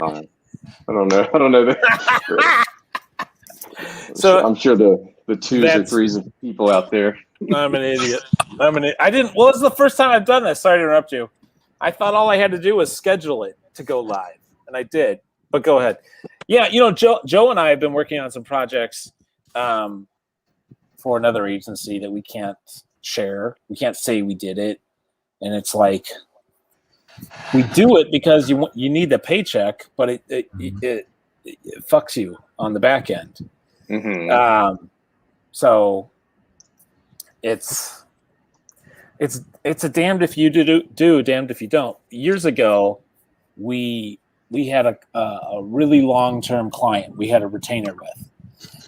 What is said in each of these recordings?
I don't know. I don't know that. So I'm sure the twos or threes of people out there. I'm an idiot. I didn't. Well, this is the first time I've done this. Sorry to interrupt you. I thought all I had to do was schedule it to go live, and I did. But go ahead. Yeah, Joe and I have been working on some projects for another agency that we can't share. We can't say we did it, and it's like we do it because you need the paycheck, but it fucks you on the back end. Mm-hmm. So it's a damned if you do, damned if you don't. Years ago, we had a really long-term client we had a retainer with,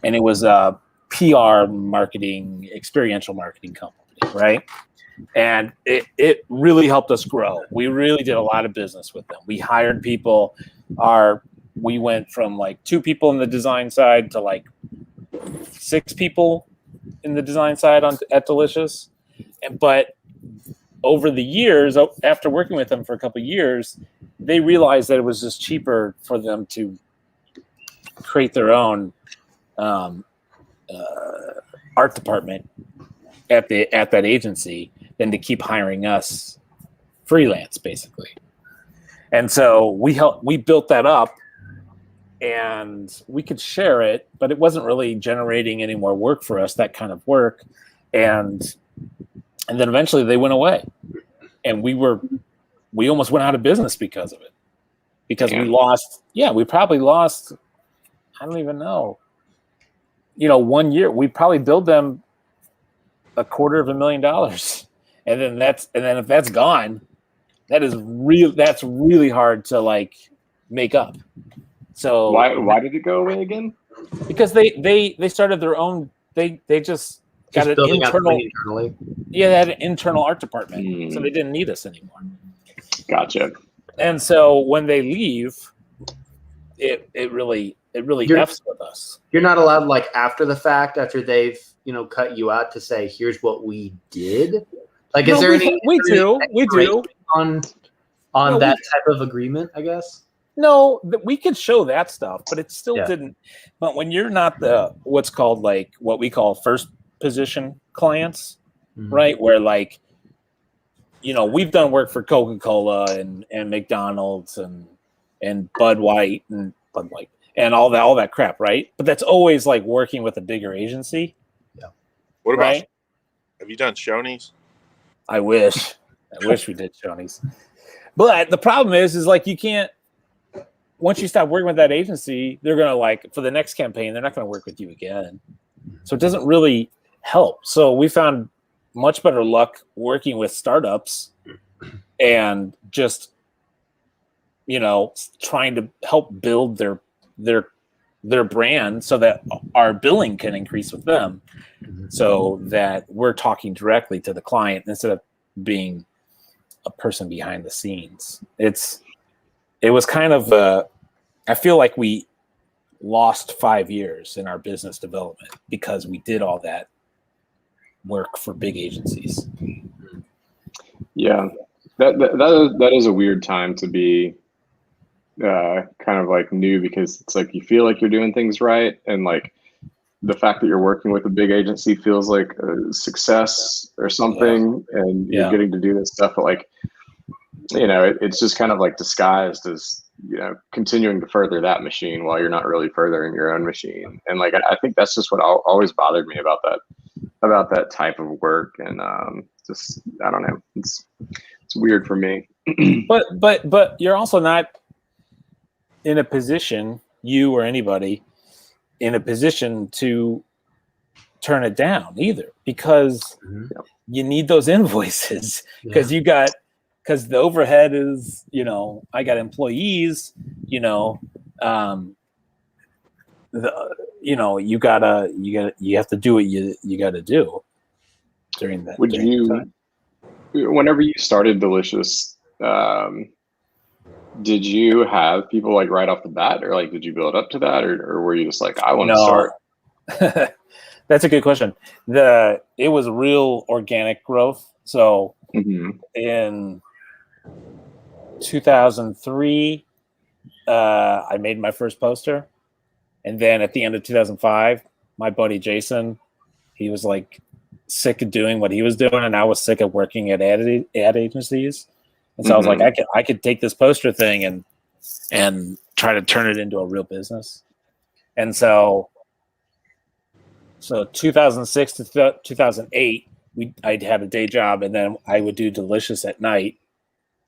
and it was a PR marketing, experiential marketing company, right? And it really helped us grow. We really did a lot of business with them. We hired people. We went from like 2 people in the design side to like 6 people in the design side at Delicious. But over the years, after working with them for a couple of years, they realized that it was just cheaper for them to create their own art department at that agency than to keep hiring us freelance, basically. And so we built that up, and we could share it, but it wasn't really generating any more work for us, that kind of work. And then eventually they went away, and we almost went out of business because of it, because we probably lost, I don't even know, 1 year, we probably billed them $250,000. And then if that's gone, that's really hard to like make up. So why did it go away again? Because they started their own. They just got an internal. They had an internal art department, so they didn't need us anymore. Gotcha. And so when they leave, it really f's with us. You're not allowed, like, after the fact, after they've cut you out, to say, here's what we did. Like, is there any? We do on that type of agreement, I guess. No, we could show that stuff, but it still didn't. But when you're not what's called like what we call first position clients, right? Where like, we've done work for Coca-Cola and McDonald's and Bud White and all that crap, right? But that's always like working with a bigger agency. Yeah. What about? Right? Have you done Shoney's? I wish we did Shoney's. But the problem is like you can't. Once you stop working with that agency, they're going to like, for the next campaign, they're not going to work with you again. So it doesn't really help. So we found much better luck working with startups and just, trying to help build their brand so that our billing can increase with them, so that we're talking directly to the client instead of being a person behind the scenes. It was kind of I feel like we lost 5 years in our business development because we did all that work for big agencies. Yeah, that is a weird time to be kind of like new, because it's like you feel like you're doing things right, and like the fact that you're working with a big agency feels like a success or something, and you're getting to do this stuff, but like, it's just kind of like disguised as, continuing to further that machine while you're not really furthering your own machine. And like, I think that's just what always bothered me about that type of work. And just, I don't know, it's weird for me. But you're also not in a position, you or anybody, in a position to turn it down either, because you need those invoices, because because the overhead is, I got employees, you have to do what you got to do during that. Whenever you started Delicious, did you have people like right off the bat, or like, did you build up to that, or were you just like, I want to start? That's a good question. It was real organic growth. So in 2003, I made my first poster. And then at the end of 2005, my buddy Jason, he was like sick of doing what he was doing, and I was sick of working at ad agencies. And so I was like, I could take this poster thing and try to turn it into a real business. And so 2006 to 2008, I'd have a day job, and then I would do Delicious at night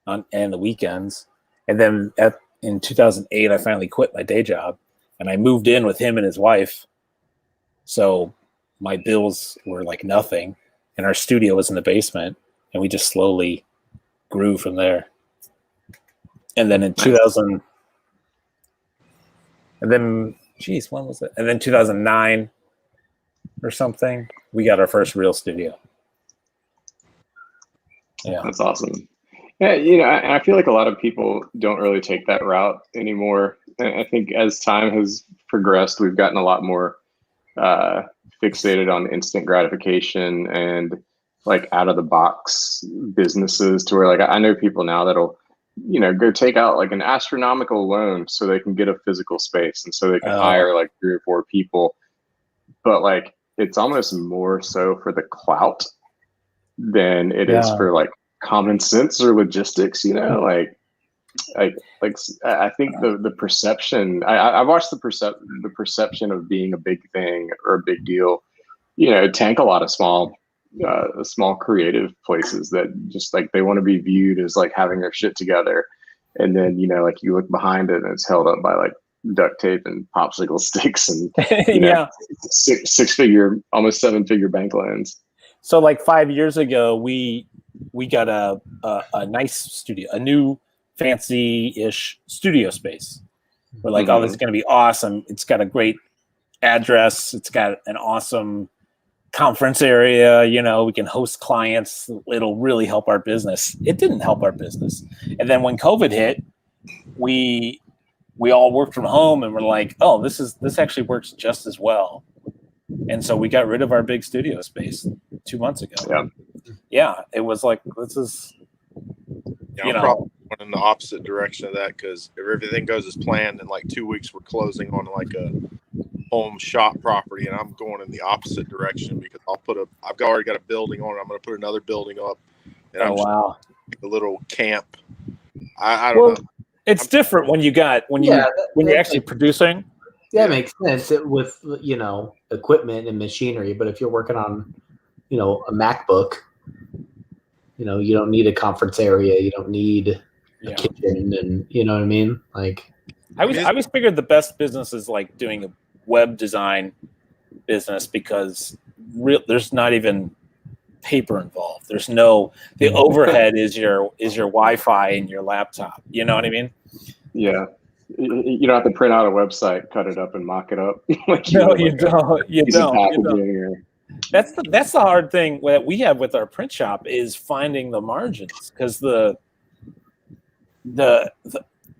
and the weekends. And then in 2008, I finally quit my day job, and I moved in with him and his wife. So my bills were like nothing, and our studio was in the basement, and we just slowly grew from there. And then in 2000, and then, geez, when was it? And then 2009 or something, we got our first real studio. Yeah, that's awesome. Yeah, you know, I feel like a lot of people don't really take that route anymore. I think as time has progressed, we've gotten a lot more fixated on instant gratification and like out of the box businesses, to where like I know people now that'll, you know, go take out like an astronomical loan so they can get a physical space, and so they can hire like 3 or 4 people. But like it's almost more so for the clout than it is for like common sense or logistics, you know, like I think the perception, I've watched the perception of being a big thing or a big deal, you know, tank a lot of small creative places that just like they want to be viewed as like having their shit together, and then, you know, like you look behind it and it's held up by like duct tape and popsicle sticks and you know, six figure, almost 7-figure bank loans. So like 5 years ago, we got a nice studio, a new fancy-ish studio space. We're like, oh, this is going to be awesome. It's got a great address. It's got an awesome conference area. You know, we can host clients. It'll really help our business. It didn't help our business. And then when COVID hit, we all worked from home, and we're like, oh, this actually works just as well. And so we got rid of our big studio space 2 months ago. Yeah, it was like, this is, you know, I'm probably going in the opposite direction of that, because if everything goes as planned, in like 2 weeks we're closing on like a home shop property, and I'm going in the opposite direction because I've already got a building on it. I'm going to put another building up, and I'm just like a little camp. I don't know. It's different when you're actually producing. That makes sense with, you know, equipment and machinery. But if you're working on, you know, a MacBook, you know, you don't need a conference area. You don't need a kitchen, and you know what I mean? Like, I always figured the best business is like doing a web design business, because there's not even paper involved. There's the overhead is your Wi-Fi and your laptop. You know what I mean? Yeah. You don't have to print out a website, cut it up, and mock it up. Like you don't. That's the hard thing that we have with our print shop, is finding the margins, because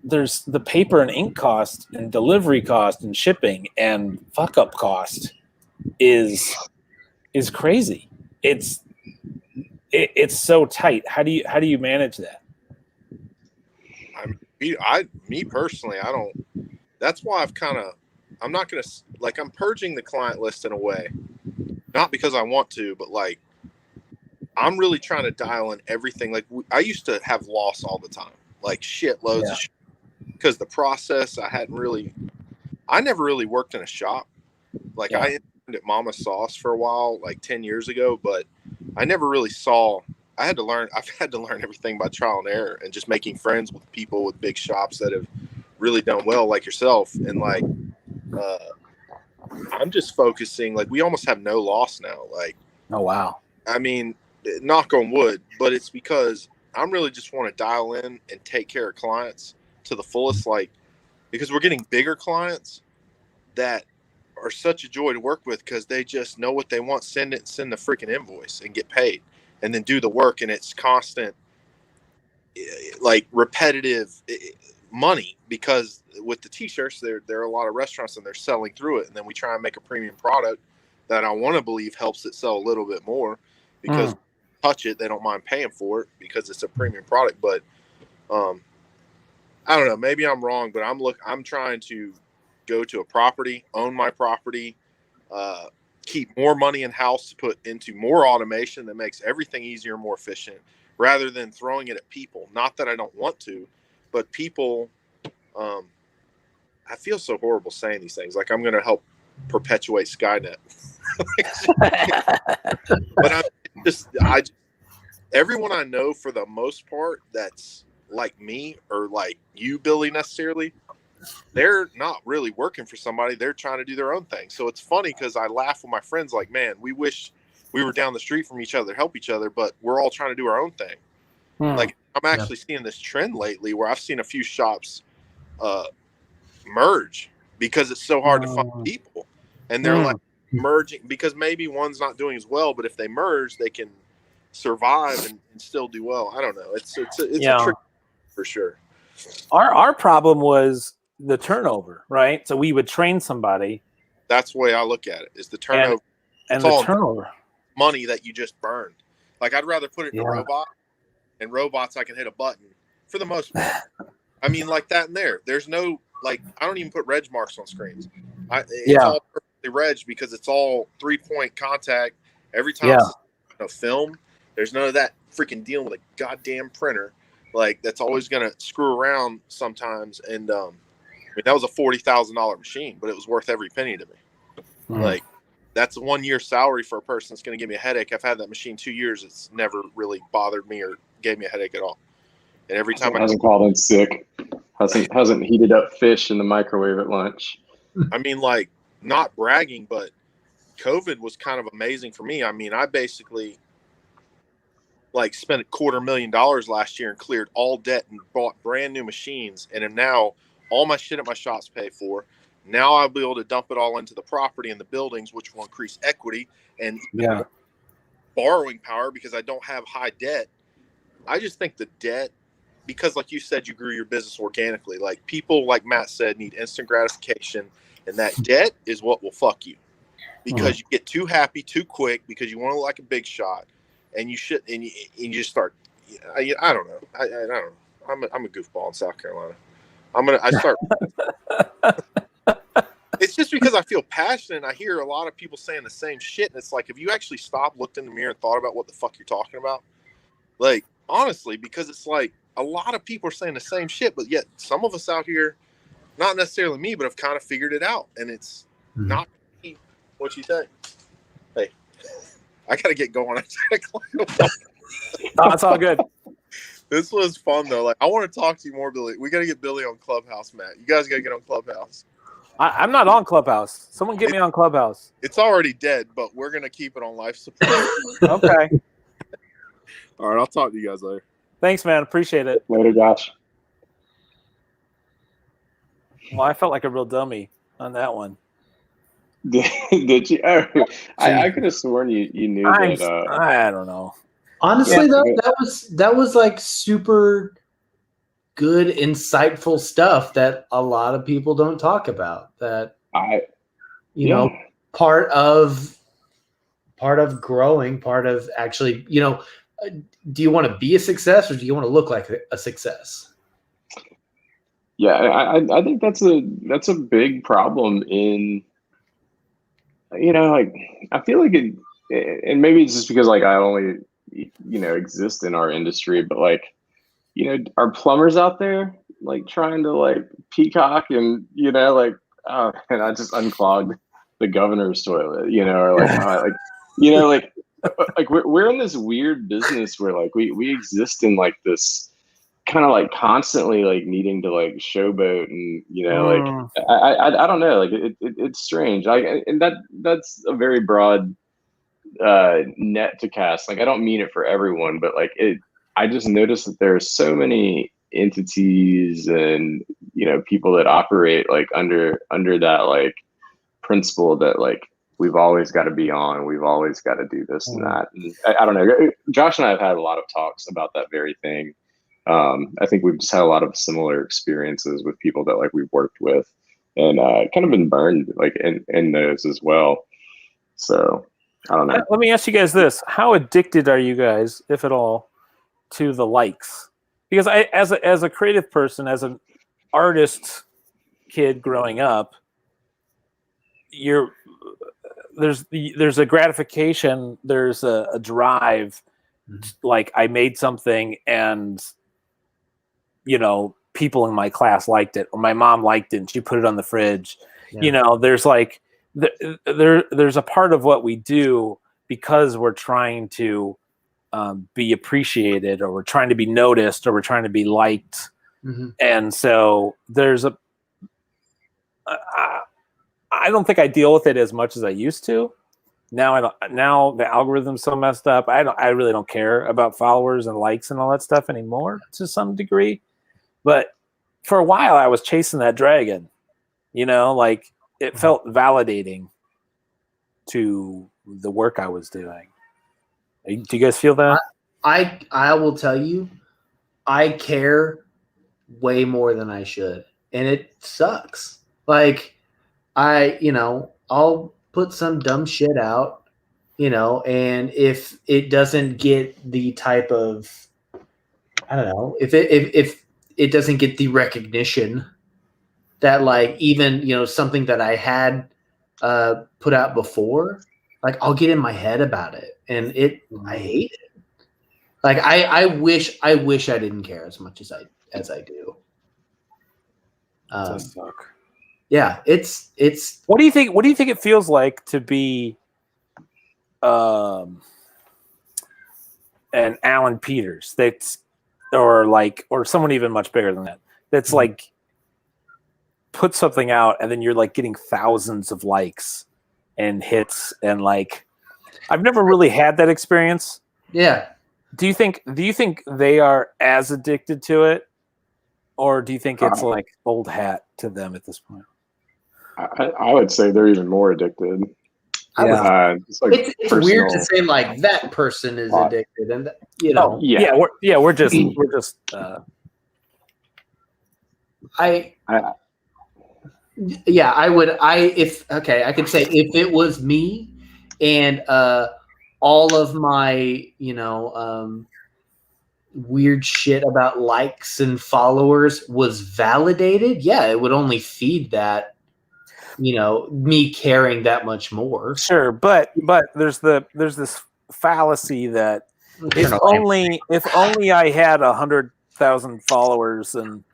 there's the paper and ink cost and delivery cost and shipping and fuck up cost is crazy. It's so tight. How do you manage that? Me personally, I don't. That's why I'm not gonna, like, I'm purging the client list in a way, not because I want to, but like I'm really trying to dial in everything. Like I used to have loss all the time, like shitloads of shit, because the process I never really worked in a shop. Like I interned at Mama Sauce for a while, like 10 years ago, but I never really saw. I've had to learn everything by trial and error, and just making friends with people with big shops that have really done well, like yourself. And like, I'm just focusing, like, we almost have no loss now. Like, oh, wow. I mean, knock on wood, but it's because I'm really just want to dial in and take care of clients to the fullest, like, because we're getting bigger clients that are such a joy to work with, because they just know what they want, send the freaking invoice and get paid, and then do the work. And it's constant, like, repetitive money, because with the t-shirts, there are a lot of restaurants and they're selling through it. And then we try and make a premium product that I want to believe helps it sell a little bit more, because touch it, they don't mind paying for it because it's a premium product. But I don't know. Maybe I'm wrong, but I'm trying to go to a property, own my property, keep more money in house to put into more automation that makes everything easier and more efficient, rather than throwing it at people. Not that I don't want to, but people. I feel so horrible saying these things. Like I'm going to help perpetuate Skynet. But everyone I know for the most part that's like me or like you, Billy, necessarily, they're not really working for somebody. They're trying to do their own thing. So it's funny because I laugh with my friends like, man, we wish we were down the street from each other to help each other, but we're all trying to do our own thing. Like I'm actually seeing this trend lately where I've seen a few shops merge because it's so hard to find people, and they're like merging because maybe one's not doing as well, but if they merge they can survive and still do well. I don't know, it's a trick for sure. Our problem was the turnover, right? So we would train somebody. That's the way I look at it, is the turnover, and the turnover money that you just burned. Like I'd rather put it in a robot, and robots I can hit a button for the most part. I mean, like that in there. There's no, like, I don't even put reg marks on screens. It's all perfectly reg because it's all 3-point contact. Every time it's film, there's none of that freaking dealing with a goddamn printer. Like, that's always going to screw around sometimes. And I mean, that was a $40,000 machine, but it was worth every penny to me. Like, that's a 1 year salary for a person that's going to give me a headache. I've had that machine 2 years. It's never really bothered me or gave me a headache at all. And every time hasn't called in sick, hasn't heated up fish in the microwave at lunch. I mean, like, not bragging, but COVID was kind of amazing for me. I mean, I basically like spent $250,000 last year and cleared all debt and bought brand new machines, and am now all my shit at my shop's paid for. Now I'll be able to dump it all into the property and the buildings, which will increase equity and borrowing power because I don't have high debt. I just think the debt, because like you said, you grew your business organically. Like people, like Matt said, need instant gratification, and that debt is what will fuck you because you get too happy too quick because you want to look like a big shot, and you should, and you just start. I don't know. I don't know. I'm a goofball in South Carolina. I start. It's just because I feel passionate. And I hear a lot of people saying the same shit, and it's like, if you actually stopped, looked in the mirror, and thought about what the fuck you're talking about, like honestly, because it's like a lot of people are saying the same shit, but yet some of us out here, not necessarily me, but have kind of figured it out, and it's not me. What you think? Hey, I gotta get going. No, it's all good. This was fun though. Like, I want to talk to you more, Billy. We gotta get Billy on Clubhouse, Matt. You guys gotta get on Clubhouse. I'm not on Clubhouse. Someone get me on Clubhouse. It's already dead, but we're gonna keep it on life support. Okay. All right, I'll talk to you guys later. Thanks, man. Appreciate it. Later, Josh. Well, I felt like a real dummy on that one. Did you? Oh, I could have sworn you knew that. I don't know. Honestly, though, that was like super good, insightful stuff that a lot of people don't talk about. That you know, part of growing, part of actually, you know, do you want to be a success or do you want to look like a success? Yeah, I think that's a big problem in, you know, like I feel like it, and maybe it's just because like I only, you know, exist in our industry, but like, you know, are plumbers out there like trying to like peacock and, you know, like, oh, and I just unclogged the governor's toilet, you know, or like, you know, like we're in this weird business where like we exist in like this kind of like constantly like needing to like showboat and, you know, like I don't know, like it's strange. And that's a very broad net to cast. Like I don't mean it for everyone, but like I just noticed that there's so many entities and, you know, people that operate like under that like principle that like we've always got to be on, we've always got to do this and that. And I don't know. Josh and I have had a lot of talks about that very thing. I think we've just had a lot of similar experiences with people that like we've worked with, and kind of been burned like in those as well. So I don't know. Let me ask you guys this: how addicted are you guys, if at all, to the likes? Because as a creative person, as a artist kid growing up, there's a gratification, there's a drive, like I made something and people in my class liked it, or my mom liked it and she put it on the fridge. There's like there's a part of what we do because we're trying to be appreciated, or we're trying to be noticed, or we're trying to be liked. And so there's I don't think I deal with it as much as I used to. Now the algorithm's so messed up. I really don't care about followers and likes and all that stuff anymore to some degree. But for a while I was chasing that dragon. Like it felt validating to the work I was doing. Do you guys feel that? I will tell you, I care way more than I should, and it sucks. Like I'll put some dumb shit out, and if it doesn't get the type of, I don't know, if it doesn't get the recognition that like even something that I had put out before, like I'll get in my head about it, and I hate it. Like I wish I didn't care as much as I do. It does suck. Yeah, it's. What do you think it feels like to be an Alan Peters or someone even much bigger than that, that's like put something out and then you're like getting thousands of likes and hits, and like I've never really had that experience. Yeah. Do you think they are as addicted to it, or do you think it's like old hat to them at this point? I would say they're even more addicted. Yeah. It's weird to say like that person is addicted, and we're just I could say if it was me and all of my weird shit about likes and followers was validated, it would only feed that, me caring that much more. Sure, but there's this fallacy that if only I had 100,000 followers and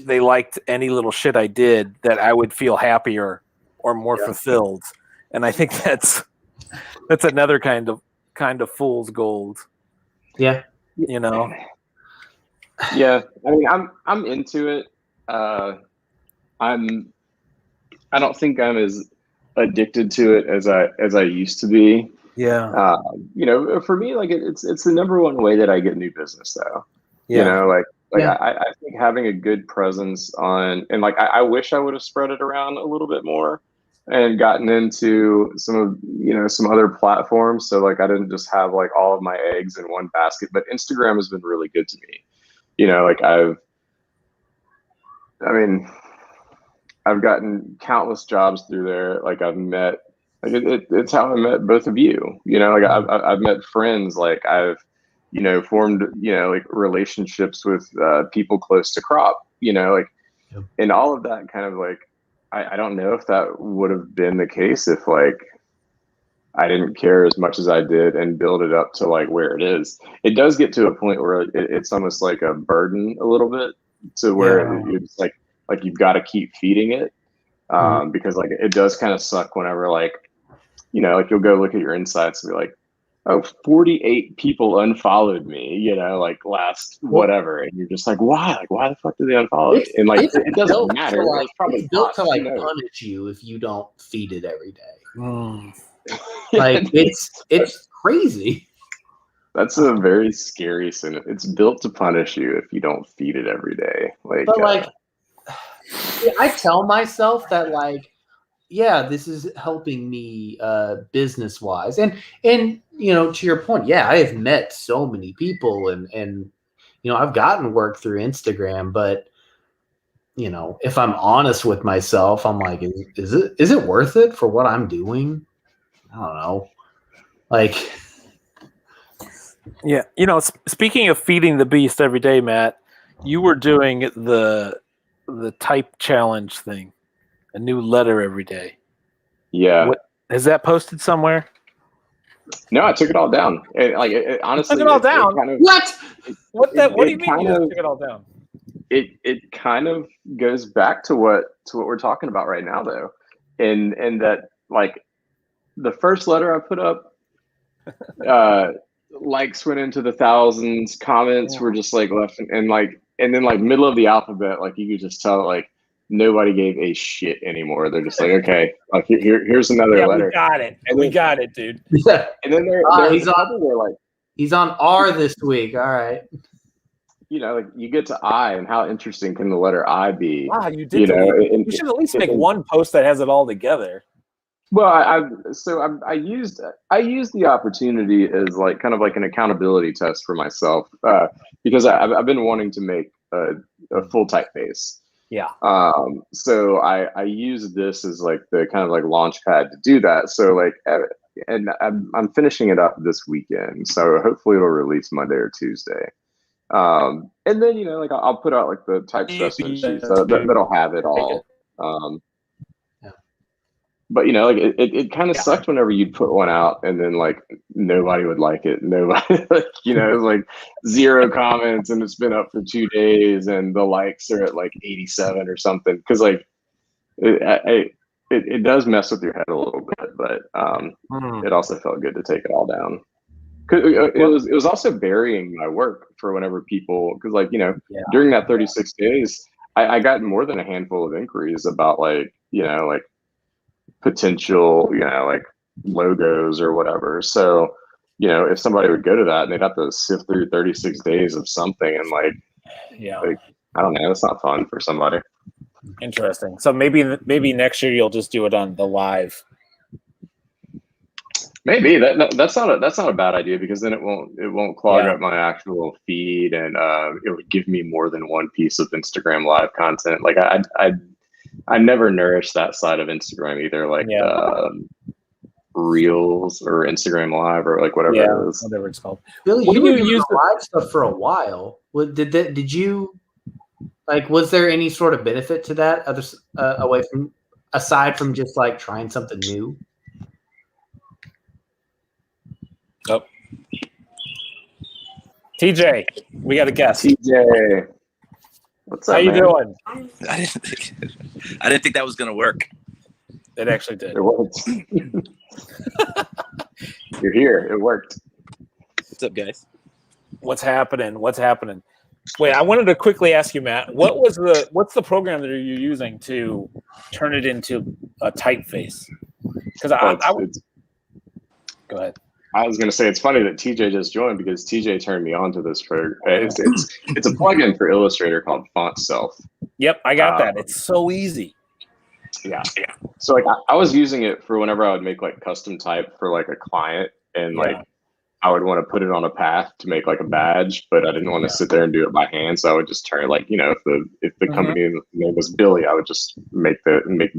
they liked any little shit I did, that I would feel happier or more fulfilled. And I think that's another kind of fool's gold. Yeah. Yeah. I mean, I'm into it. I don't think I'm as addicted to it as I used to be. Yeah. For me, like it's the number one way that I get new business, though. Yeah. I think having a good presence on, and like I wish I would have spread it around a little bit more and gotten into some other platforms. So like I didn't just have like all of my eggs in one basket. But Instagram has been really good to me. I've gotten countless jobs through there. Like I've met, like it's how I met both of you. I've met friends. Like I've formed like relationships with people close to crop. And all of that kind of like I don't know if that would have been the case if like I didn't care as much as I did and build it up to like where it is. It does get to a point where it's almost like a burden a little bit, to where it's like you've got to keep feeding it, because like it does kind of suck whenever like like you'll go look at your insights and be like, oh, 48 people unfollowed me, like last whatever, and you're just like, why? Like, why the fuck did they unfollow me? And like, it doesn't matter. It's probably built to like punish you if you don't feed it every day. Like it's crazy. That's a very scary sentence. It's built to punish you if you don't feed it every day. Like, but I tell myself that like, this is helping me business wise, and to your point, I have met so many people, and I've gotten work through Instagram, but if I'm honest with myself, I'm like, is it worth it for what I'm doing? I don't know. Like, speaking of feeding the beast every day, Matt, you were doing the the type challenge thing, a new letter every day. Yeah. Is that posted somewhere? No, I took it all down. Honestly, took it all down? Kind of, What? What do you mean you took it all down? It kind of goes back to what we're talking about right now, though, and that like the first letter I put up, likes went into the thousands, comments were just like left, and then like middle of the alphabet, like you could just tell like nobody gave a shit anymore. They're just like, okay, like here's another letter. We got it. And we then, got it, dude. Yeah. And then he's on R this week. All right. Like you get to I, and how interesting can the letter I be? Wow, you did. You should at least make one post that has it all together. Well, I used the opportunity as like kind of like an accountability test for myself, because I've been wanting to make a full typeface. Yeah. So I use this as like the kind of like launch pad to do that. So like, and I'm finishing it up this weekend. So hopefully it'll release Monday or Tuesday. And then like I'll put out like the type specimen sheets that'll have it all. But like it kind of sucked whenever you'd put one out and then like nobody would like it. Nobody, like, it was like 0 comments and it's been up for 2 days and the likes are at like 87 or something. Because like it does mess with your head a little bit, but it also felt good to take it all down. Cause it was also burying my work for whenever people, because like during that 36 days, I got more than a handful of inquiries about like like potential like logos or whatever. So if somebody would go to that and they'd have to sift through 36 days of something and like I don't know, that's not fun for somebody. Interesting. So maybe next year you'll just do it on the live. Maybe that's not a bad idea, because then it won't clog up my actual feed, and it would give me more than one piece of Instagram live content. Like I never nourished that side of Instagram either, like Reels or Instagram Live or like whatever it is. Whatever it's called. Billy, you were doing the live stuff for a while. Did you like? Was there any sort of benefit to that, aside from just like trying something new? Oh. TJ, we got a guest. TJ, what's up? How you doing? I didn't think that was gonna work. It actually did. It worked. You're here. It worked. What's up, guys? What's happening? Wait, I wanted to quickly ask you, Matt. What's the program that you're using to turn it into a typeface? Because go ahead. I was going to say, it's funny that TJ just joined, because TJ turned me on to this program. It's a plugin for Illustrator called Font Self. Yep, I got that. It's so easy. Yeah. So like I was using it for whenever I would make like custom type for like a client, and like I would want to put it on a path to make like a badge, but I didn't want to sit there and do it by hand. So I would just turn like, if the company name was Billy, I would just make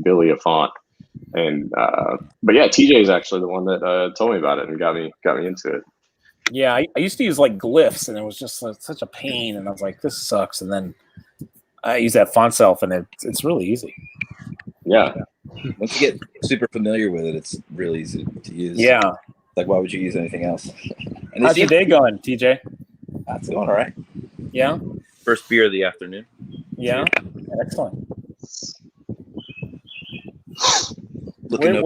Billy a font. And but yeah, TJ is actually the one that told me about it and got me into it. Yeah, I used to use like glyphs, and it was just such a pain, and I was like, this sucks. And then I use that Font Self, and it's really easy. Yeah. Once you get super familiar with it, it's really easy to use. Yeah. Like, why would you use anything else? And how's your day going, TJ? That's going all right. Yeah. First beer of the afternoon. Yeah. Excellent. Looking up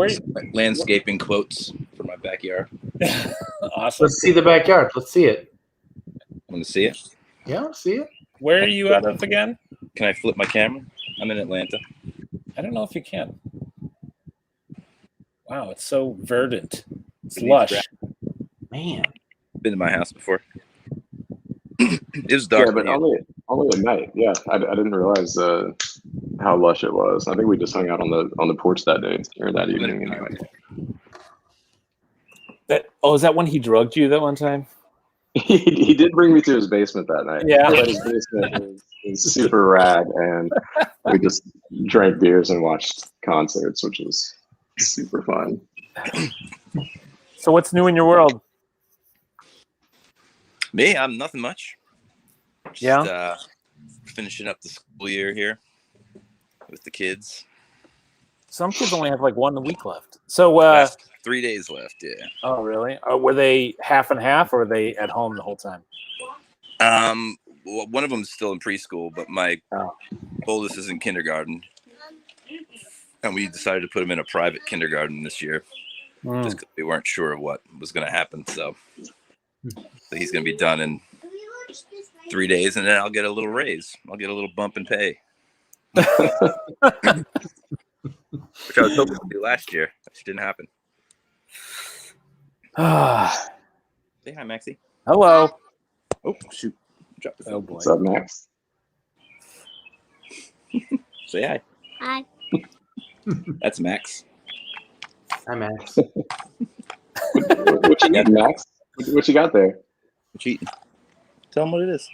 landscaping quotes for my backyard. Awesome. Let's see the backyard. Let's see it. Want to see it? Yeah, let's see it. Where are you out of again? Can I flip my camera? I'm in Atlanta. I don't know if you can. Wow, it's so verdant. It's lush. Man. Been to my house before. It was dark. Yeah, but only at night. Yeah, I didn't realize how lush it was. I think we just hung out on the porch that day or that evening. Anyway. Is that when he drugged you that one time? He did bring me to his basement that night. Yeah, his basement was super rad, and we just drank beers and watched concerts, which was super fun. So what's new in your world? Me, I'm nothing much. Just, finishing up the school year here. with the kids. Some kids only have like 1 week left. So, Last 3 days left. Yeah. oh really? Were they half and half, or were they at home the whole time? Well, one of them is still in preschool, but my oldest is in kindergarten, and we decided to put him in a private kindergarten this year, just because we weren't sure of what was going to happen. So he's going to be done in 3 days, and then I'll get a little raise. I'll get a little bump in pay, which I was hoping to do last year. That just didn't happen. Say hi, Maxie. Hello. Oh, shoot. Drop the phone. Oh boy. What's up, Max? Say hi. Hi. That's Max. Hi, Max. What you got, Max? What you got there? What you eating? Tell them what it is.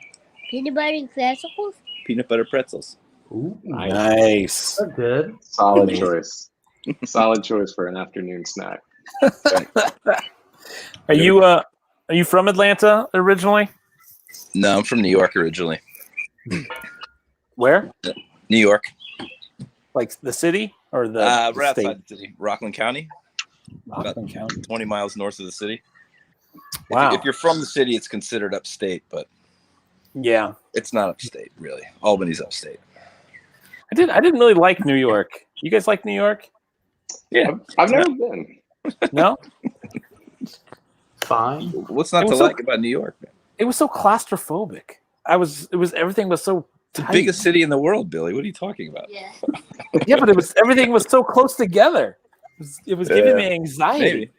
Peanut butter and pretzels? Peanut butter pretzels. Ooh, Nice. that's good. Solid Amazing. choice. Solid choice for an afternoon snack. Are you from Atlanta originally? No, I'm from New York originally. Where? New York. Like the city or the Right state? outside the city. Rockland County. Rockland County. 20 miles north of the city. Wow. If you're from the city, it's considered upstate, but Yeah. it's not upstate, really. Albany's upstate. I didn't really like New York. You guys like New York? Yeah. I've never been. No? Fine. What's not It to was so- like about New York, man? It was so claustrophobic. Everything was so It's the tight. biggest city in the world, Billy. What are you talking about? Yeah. Yeah, but everything was so close together. It was giving me anxiety. Maybe. You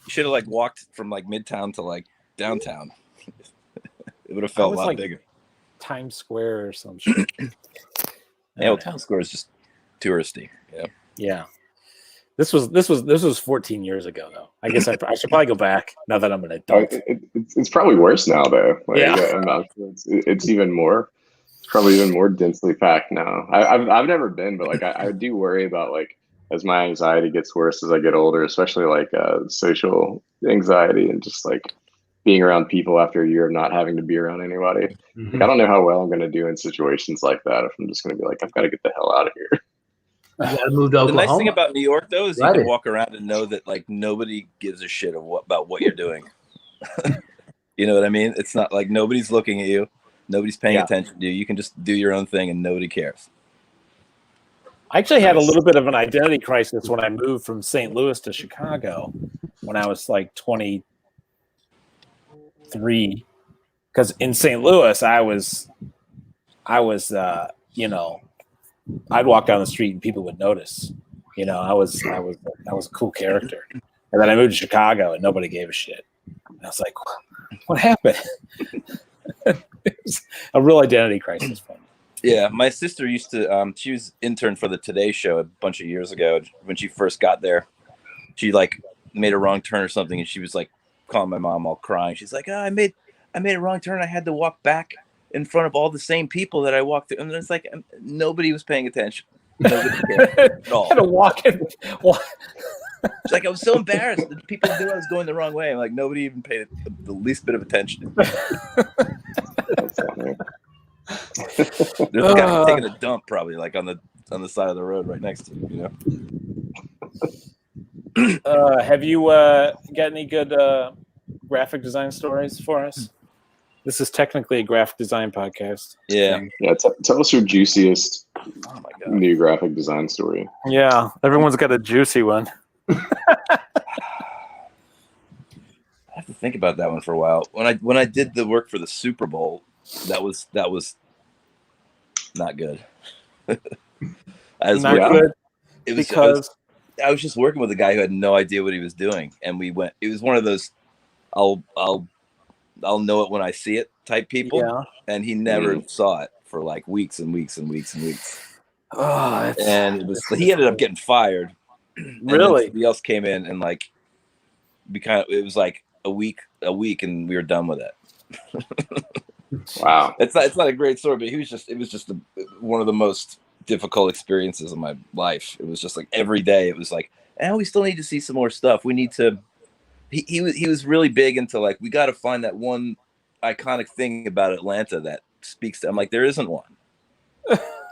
should have like walked from like Midtown to like downtown. It would have felt a was lot like- bigger. Times Square or some shit. Yeah, well, Town Square is just touristy. Yeah. Yeah. This was 14 years ago though. I guess I should probably go back now that I'm an adult. It's probably worse now, though. Like, Yeah. It's even more. It's probably even more densely packed now. I've never been, but like I do worry about like as my anxiety gets worse as I get older, especially like social anxiety and just like being around people after a year of not having to be around anybody. Like, I don't know how well I'm going to do in situations like that if I'm just going to be like, I've got to get the hell out of here. You gotta move to The Oklahoma. nice thing about New York, though, is you Right. can walk around and know that like nobody gives a shit about what you're doing. You know what I mean? It's not like nobody's looking at you, nobody's paying Yeah. attention to you. You can just do your own thing and nobody cares. I actually had a Nice. little bit of an identity crisis when I moved from St. Louis to Chicago when I was like 23. Because in St. Louis, I was, I'd walk down the street and people would notice. You know, I was a cool character. And then I moved to Chicago and nobody gave a shit. And I was like, what happened? It was a real identity crisis for me. Yeah, my sister used to. She was intern for the Today Show a bunch of years ago. When she first got there, she like made a wrong turn or something, and she was like calling my mom, all crying. She's like, I made a wrong turn. I had to walk back in front of all the same people that I walked through, and it's like nobody was paying attention. Nobody cared at all. Had to walk in. She's like, I was so embarrassed that people knew I was going the wrong way. I'm like, nobody even paid the least bit of attention. That's funny. There's a guy taking a dump probably like on the side of the road right next to you, you know. Have you got any good graphic design stories for us? This is technically a graphic design podcast. Yeah. Yeah, tell us your juiciest Oh my god. new graphic design story. Yeah, everyone's got a juicy one. I have to think about that one for a while. When I did the work for the Super Bowl, that was not good. Not good because I was just working with a guy who had no idea what he was doing, and it was one of those I'll know it when I see it type people, yeah. and he never saw it for like weeks and weeks and weeks and weeks. Oh, And he ended up getting fired. And then Really? somebody else came in and like it was like a week, and we were done with it. Wow. It's not a great story, but it was just one of the most difficult experiences of my life. It was just like every day it was like, we still need to see some more stuff. We need to. He was really big into like, we got to find that one iconic thing about Atlanta that speaks to. I'm like, there isn't one.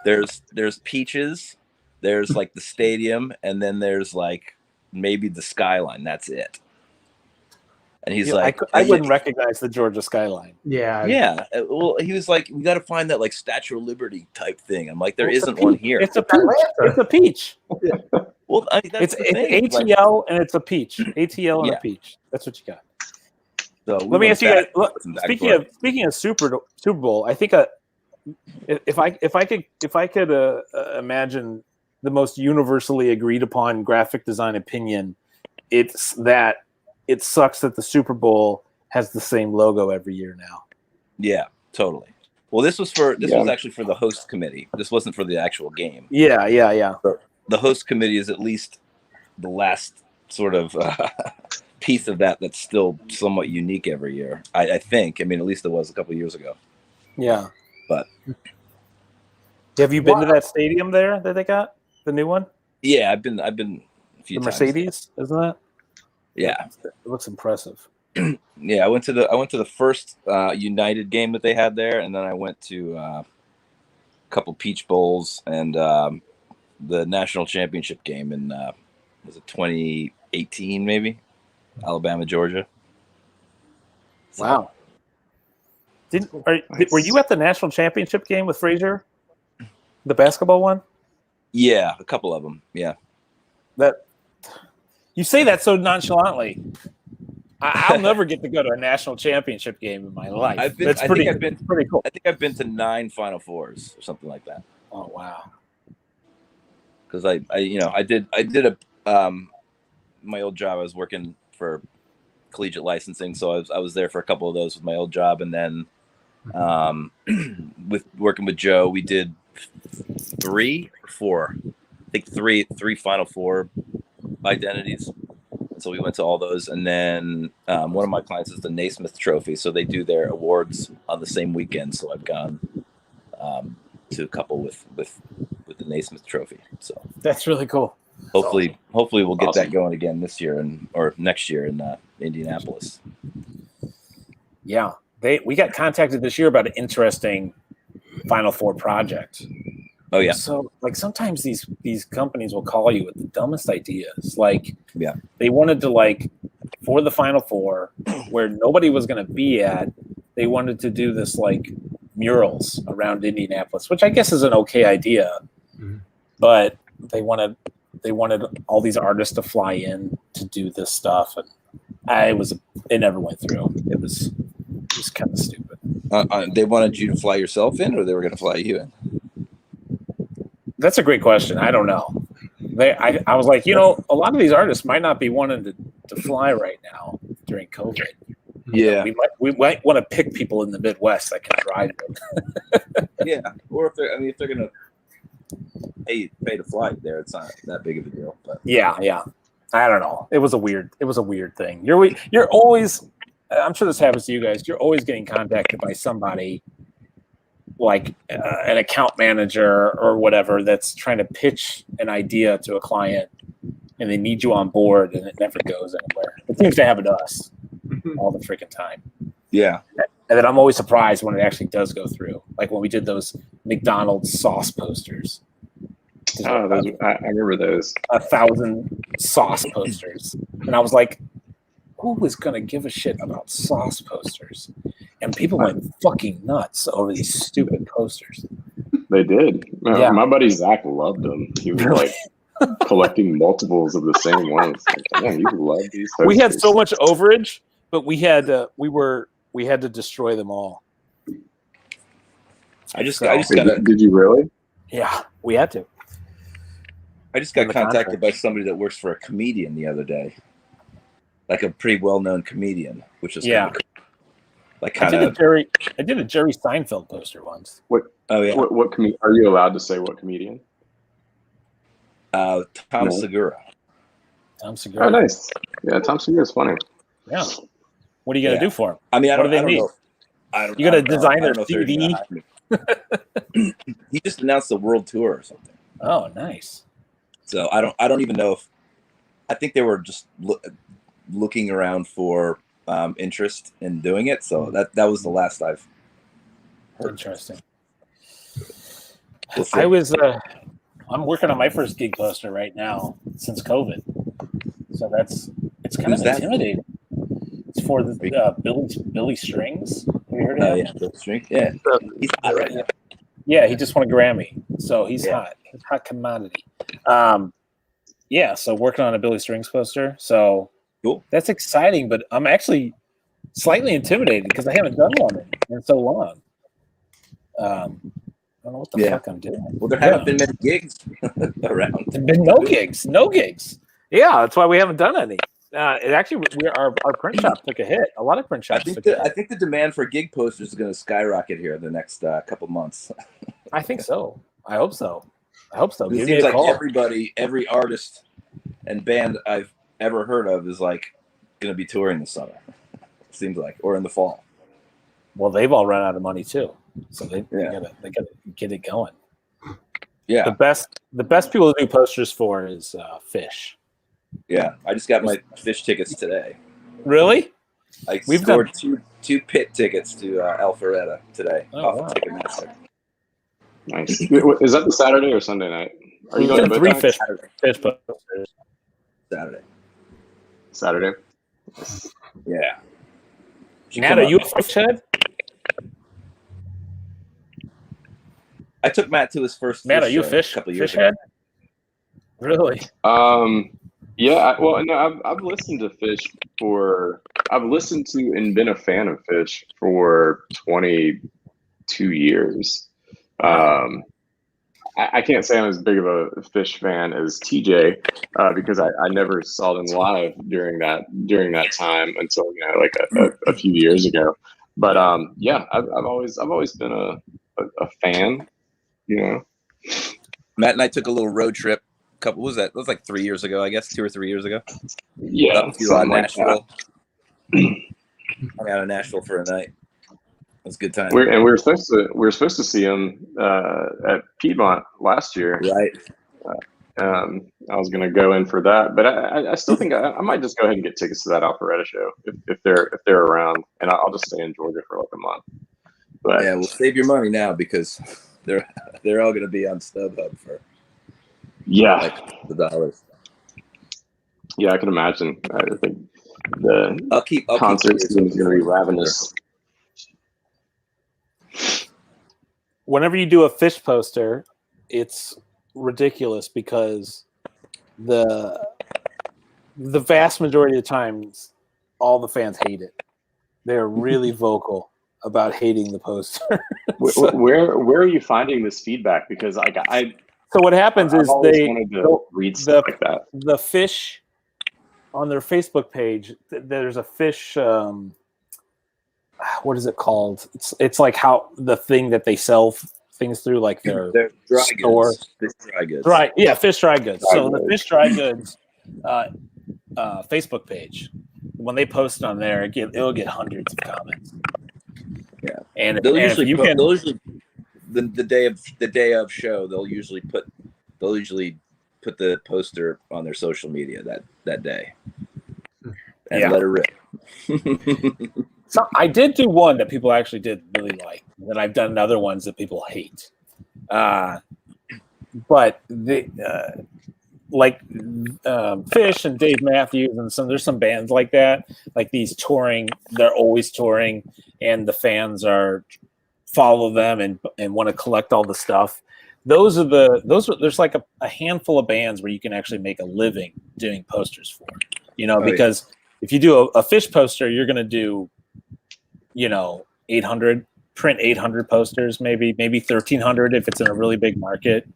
There's peaches there's like the stadium, and then there's like maybe the skyline. That's it. And he's like, I wouldn't recognize the Georgia skyline. Yeah. yeah. Well, he was like, we got to find that like Statue of Liberty type thing. I'm like, there Well, isn't one here. It's a peach. It's a peach. Well, I mean, that's It's the thing. ATL and it's a peach. ATL and Yeah. a peach. That's what you got. So Let me ask you guys. Speaking of Super Bowl, I think if I could imagine the most universally agreed upon graphic design opinion, it's that it sucks that the Super Bowl has the same logo every year now. Yeah, totally. Well, this was actually for the host committee. This wasn't for the actual game. Yeah. The host committee is at least the last sort of piece of that's still somewhat unique every year. I think. I mean, at least it was a couple of years ago. Yeah. But have you been to that stadium there that they got, the new one? Yeah, I've been a few The times. Mercedes, isn't it? Yeah. It looks impressive. Yeah, I went to the first United game that they had there, and then I went to a couple Peach Bowls and the national championship game in was it 2018 maybe, Alabama, Georgia. So, Wow. Were you at the national championship game with Frazier, the basketball one? Yeah, a couple of them. Yeah. That you say that so nonchalantly. I'll never get to go to a national championship game in my life. I think I've been pretty cool. I think I've been to 9 Final Fours or something like that. Oh wow! Because I did a my old job. I was working for collegiate licensing, so I was there for a couple of those with my old job, and then with working with Joe, we did 3 or 4. I think three Final Four identities. So we went to all those, and then one of my clients is the Naismith Trophy, so they do their awards on the same weekend. So I've gone to a couple with the Naismith Trophy. So that's really cool. Hopefully we'll get that going again this year or next year in Indianapolis. Yeah, we got contacted this year about an interesting Final Four project. Oh yeah. So like sometimes these companies will call you with the dumbest ideas. Like yeah, they wanted to like for the Final Four where nobody was going to be at, they wanted to do this like murals around Indianapolis, which I guess is an okay idea, but they wanted all these artists to fly in to do this stuff, and it never went through. It was kind of stupid. They wanted you to fly yourself in, or they were going to fly you in? That's a great question. I don't know. I was like, a lot of these artists might not be wanting to fly right now during COVID. Yeah, we might want to pick people in the Midwest that can drive them. Yeah, or if they're gonna pay to fly there, it's not that big of a deal. But yeah, I don't know. It was a weird thing. You're always. I'm sure this happens to you guys. You're always getting contacted by somebody like an account manager or whatever that's trying to pitch an idea to a client, and they need you on board, and it never goes anywhere. It seems to happen to us all the freaking time. Yeah. And then I'm always surprised when it actually does go through. Like when we did those McDonald's sauce posters. Oh, I remember those. 1,000 sauce posters. And I was like, who is going to give a shit about sauce posters? And people went fucking nuts over these stupid posters. They did. Yeah. My buddy Zach loved them. He was like collecting multiples of the same ones. Like, man, you love these posters. We had so much overage, but we had to destroy them all. I just got. Did you really? Yeah, we had to. I just got contacted by somebody that works for a comedian the other day, like a pretty well-known comedian, which is yeah. Cool. Like I did a Jerry Seinfeld poster once. What? Oh yeah. What are you allowed to say? What comedian? Tom Segura. Tom Segura. Oh, nice. Yeah, Tom Segura's funny. Yeah. What are you gonna do for him? I mean, what do they need? You got to design their CD. He just announced the world tour or something. Oh, nice. So I don't even know if I think they were just looking around for interest in doing it. So that was the last I've heard. Interesting. We'll I was I'm working on my first gig poster right now since COVID. So it's kind Who's of that for? intimidating. It's for the Billy Strings. Have you heard of Oh him? yeah, Bill String. Yeah, he's hot right now. Yeah, he just won a Grammy, so he's Yeah. hot. He's hot commodity. Yeah, so working on a Billy Strings poster. So Cool. that's exciting, but I'm actually slightly intimidated because I haven't done one in so long. I don't know what the fuck I'm doing. Well, there haven't been many gigs around. There've been no gigs. Yeah, that's why we haven't done any. Our print shop took a hit. A lot of print I shops think took a hit. I think the demand for gig posters is going to skyrocket here in the next couple months. I think so. I hope so. It Give me seems a like call. every artist and band I've ever heard of is like going to be touring this summer. It seems like, or in the fall. Well, they've all run out of money too, so they Yeah. gotta get it going. Yeah, The best people to do posters for is Fish. yeah. I just got my Fish tickets today. Really? We've scored two pit tickets to Alpharetta today off of Ticketmaster. Nice. Is that the Saturday or Sunday night? Are you going to three both fish nights? posters? Saturday. Yeah. Matt, are you a fish head? I took Matt to his first. Matt, are you a show a couple of years fish ago. head? Really? Yeah. Well, no, I've listened to Fish I've listened to and been a fan of Fish for 22 years. I can't say I'm as big of a Fish fan as TJ because I never saw them live during that time until like a few years ago. But yeah, I've always been a fan. Matt and I took a little road trip. What was that? That was like 3 years ago, I guess, 2 or 3 years ago. Yeah, Up to Nashville. I'm out of Nashville for a night. It was a good time. We were supposed to see him at Piedmont last year. Right. I was going to go in for that, but I still think I might just go ahead and get tickets to that Alpharetta show if they're around, and I'll just stay in Georgia for like a month. But yeah, we'll save your money now because they're all going to be on StubHub for like the dollars. Yeah, I can imagine. I think the I'll keep concert scene is going to be ravenous. Whenever you do a Fish poster, it's ridiculous because the vast majority of the times, all the fans hate it. They're really vocal about hating the poster. Where are you finding this feedback? Because so what happens is wanted to read stuff like that. The Fish on their Facebook page. There's a Fish. What is it called? It's like how the thing that they sell things through, like their dry store. goods. Fish dry goods. Fish dry goods. The Fish dry goods Facebook page, when they post it on there, it'll get hundreds of comments. Yeah, and they'll usually the day of show. They'll usually put the poster on their social media that day and let it rip. So I did do one that people actually did really like. Then I've done other ones that people hate. But Fish and Dave Matthews and there's some bands like that, like these touring. They're always touring, and the fans follow them and want to collect all the stuff. There's like a handful of bands where you can actually make a living doing posters for. Because if you do a Fish poster, you're going to do 800 posters, maybe 1,300 if it's in a really big market.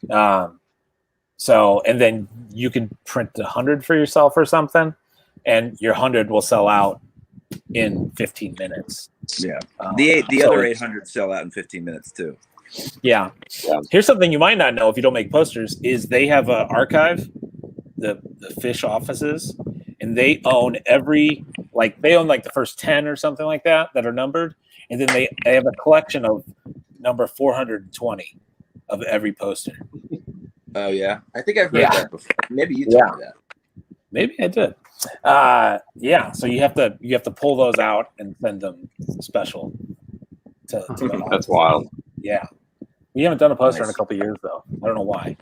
And then you can print 100 for yourself or something, and your 100 will sell out in 15 minutes. Yeah. The other 800 sell out in 15 minutes too. Yeah. Here's something you might not know if you don't make posters is they have an archive, the Fish offices, and they own the first 10 or something like that are numbered. And then they have a collection of number 420 of every poster. Oh yeah. I think I've heard that before. Maybe you told me that. Maybe I did. So you have to pull those out and send them special to That's wild. Yeah. We haven't done a poster in a Nice. couple of years though. I don't know why.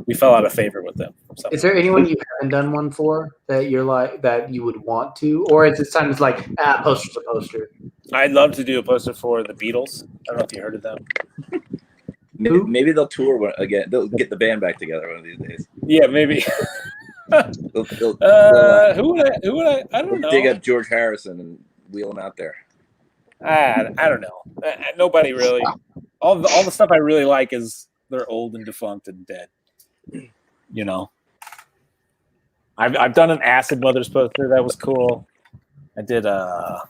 We fell out of favor with them. So. Is there anyone you haven't done one for that you're like that you would want to, or is it sometimes like poster's a poster? I'd love to do a poster for the Beatles. I don't know if you heard of them. Who? Maybe they'll tour again. They'll get the band back together one of these days. Yeah, maybe. They'll Who would I? I don't know. dig up George Harrison and wheel him out there. I don't know. Nobody really. All the stuff I really like is they're old and defunct and dead. You know. I've done an Acid Mothers poster that was cool. I did I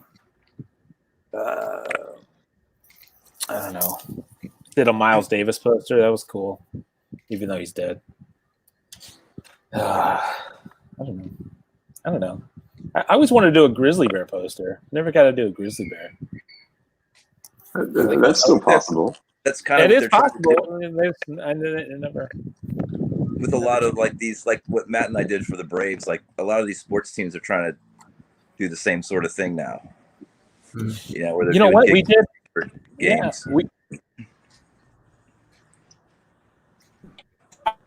don't know. Did a Miles Davis poster that was cool, even though he's dead. I don't know. I always wanted to do a grizzly bear poster. Never got to do a grizzly bear. That's still possible. That's kind It of is what they're trying to do possible. I never. with a lot of like these, like what Matt and I did for the Braves. Like a lot of these sports teams are trying to do the same sort of thing now. You know, where they're You know doing what we did? for games.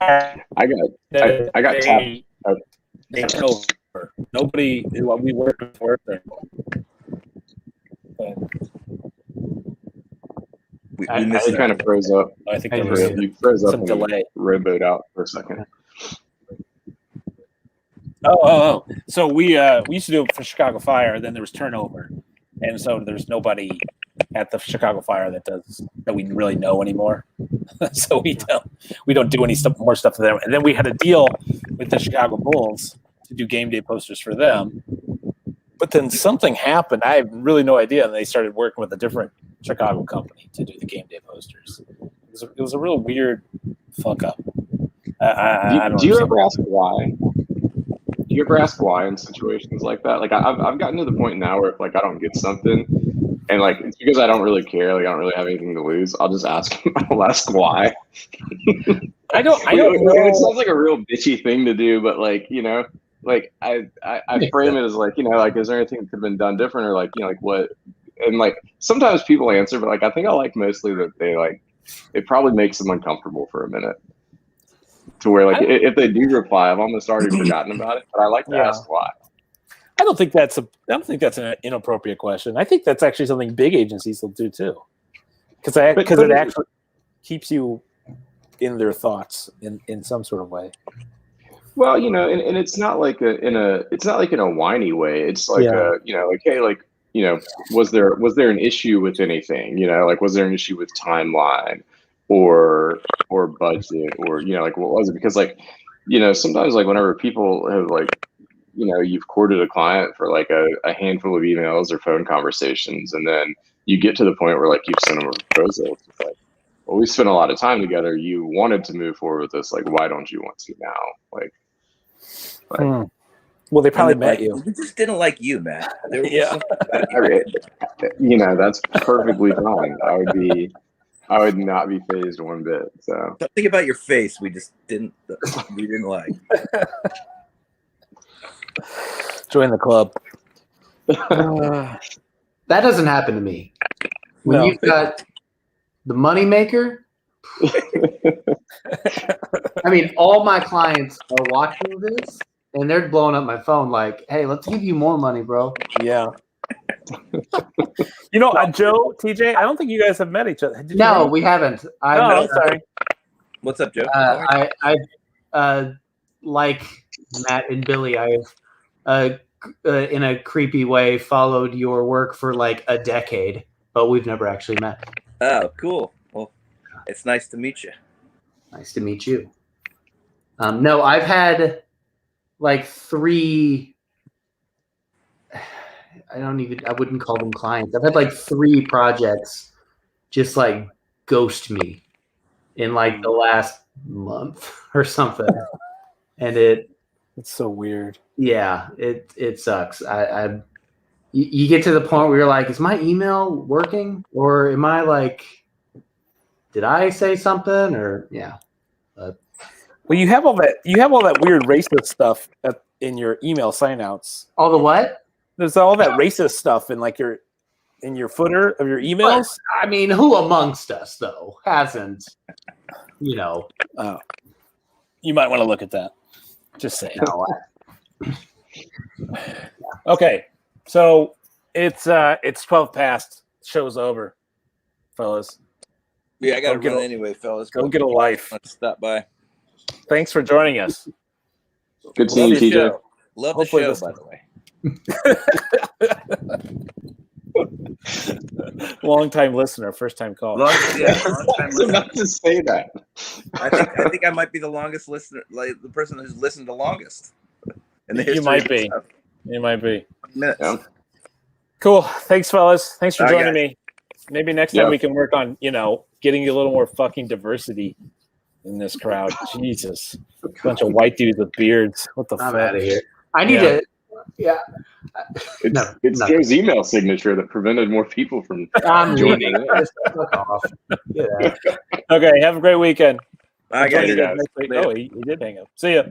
Yeah, I got tapped. They turn over. Nobody who we worked with worked there. We I missed You that. kind of froze up. I think I there was You froze up some and delay. rowboat out for a second. Oh. So we used to do it for Chicago Fire. Then there was turnover, and so there's nobody at the Chicago Fire that we really know anymore. So we don't do any more stuff for them. And then we had a deal with the Chicago Bulls to do game day posters for them. But then something happened. I have really no idea. And they started working with a different Chicago company to do the game day posters. It was a real weird fuck up. I don't Do you understand. ever ask why? Do you ever ask why in situations like that? Like I've gotten to the point now where if like I don't get something, and like it's because I don't really care, like I don't really have anything to lose, I'll just ask. I'll ask why. I don't It know. sounds like a real bitchy thing to do, but like like I frame it as like like is there anything that could have been done different, or like like what? And like sometimes people answer, but like I think I like mostly that it probably makes them uncomfortable for a minute. To where like if they do reply, I've almost already forgotten about it, but I like to ask why. I don't think that's an inappropriate question. I think that's actually something big agencies will do too, because it actually keeps you in their thoughts in some sort of way. Well, and it's not like in a whiny way. It's like hey, like was there an issue with anything? Like was there an issue with timeline or budget or like what was it? Because like sometimes like whenever people have like you've courted a client for like a handful of emails or phone conversations, and then you get to the point where like you've sent them a proposal. It's like, well, we spent a lot of time together. You wanted to move forward with this. Like, why don't you want to now? Like, well, they probably met you. We just didn't like you, Matt. Yeah. That's perfectly fine. I would not be phased one bit. So Something about your face we didn't like. Join the club. That doesn't happen to me. When No. you've got the money maker, I mean, all my clients are watching this and they're blowing up my phone like, hey, let's give you more money, bro. Yeah. Joe, TJ, I don't think you guys have met each other. Did you No, know? we haven't. I'm sorry. What's up, Joe? I like Matt and Billy. I've in a creepy way followed your work for like a decade, but we've never actually met. Oh, cool. Well, it's nice to meet you. Nice to meet you. No, I've had like 3. I wouldn't call them clients. I've had like 3 projects just like ghost me in like the last month or something. And it's so weird. Yeah, it sucks. You get to the point where you're like, is my email working? Or am I like, did I say something? Or yeah. Well, you have all that weird racist stuff in your email signouts. All the what? There's all that racist stuff in like your in your footer of your emails? But, I mean, who amongst us though hasn't? You know, You might want to look at that. Just saying. no, Okay, so it's 12 past. Show's over, fellas. Yeah, I got to Go get run a- anyway, fellas. Go get a life. Let's stop by. Thanks for joining us. Good seeing you, Love the TJ. show. Love the Hopefully show, this- by the way. Long time listener, first time call. Long I time was listener. about to say that. I think I might be the longest listener, like the person who's listened the longest in the history. You might of be. stuff. You might be. Minutes. Yeah. Cool. Thanks, fellas. Thanks for All right, joining me. Maybe next time Yeah. we can work on, getting a little more fucking diversity in this crowd. Jesus. Bunch of white dudes with beards. What the I'm fuck? out of here. I need Yeah. to. Yeah. It's, No, it's no. Joe's email signature that prevented more people from I'm joining. Fuck off. Yeah. Okay. Have a great weekend. All right, Later, guys. guys. Next week. Later. Oh, he did hang up. See ya.